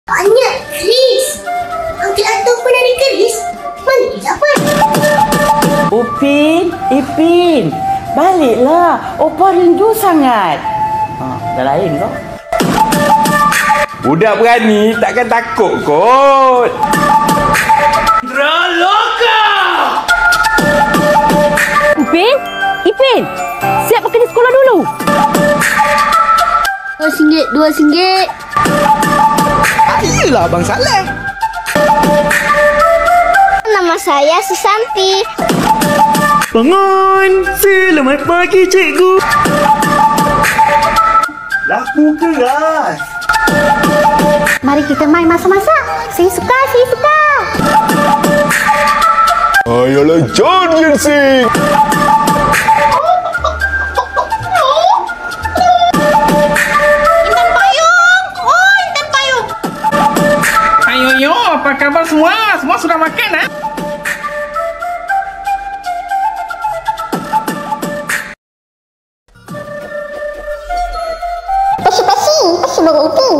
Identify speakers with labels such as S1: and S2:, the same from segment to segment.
S1: Banyak keris. Uncle Ato pun ada keris. Mana dia dapat?
S2: Upin, Ipin, baliklah. Opa rindu sangat. Dah lain kau.
S3: Budak berani takkan takut kot.
S4: Draloka!
S5: Ipin, Ipin, siap pergi sekolah dulu. RM2.
S3: Ayolah Abang Saleh.
S1: Nama saya Susanti.
S4: Bangun! Selamat pagi, cikgu.
S3: Laku keras.
S5: Mari kita main masak-masak. Saya suka.
S3: Ayolah, jom Jensi.
S4: Ayo, apa kabar semua? Semua sudah makan, ha?
S1: Pasi baru Upin.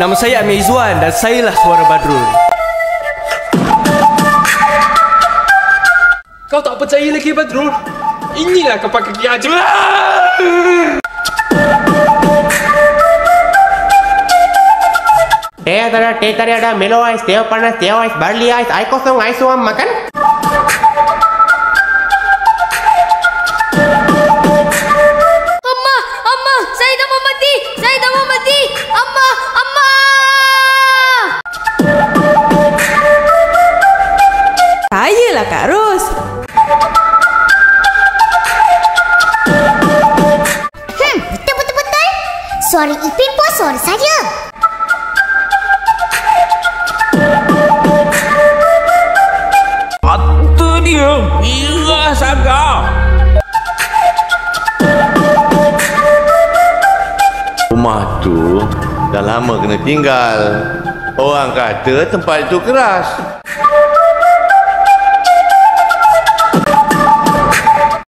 S6: Nama saya Amir Izzuan dan sayalah suara Badrul.
S4: Kau tak percaya lagi, Badrul? Inilah kapal kaki aja.
S6: Teh tadi ada Melo Ice, teh panas, teh ice, barley ice, air kosong, air suam, makan?
S5: Amma, saya dah mau mati. Amma. Sayalah Kak Ros.
S1: Betul. Suara Ipin pun suara saya.
S4: Itu dia. Mirah Saga.
S7: Rumah tu dah lama kena tinggal. Orang kata tempat itu keras.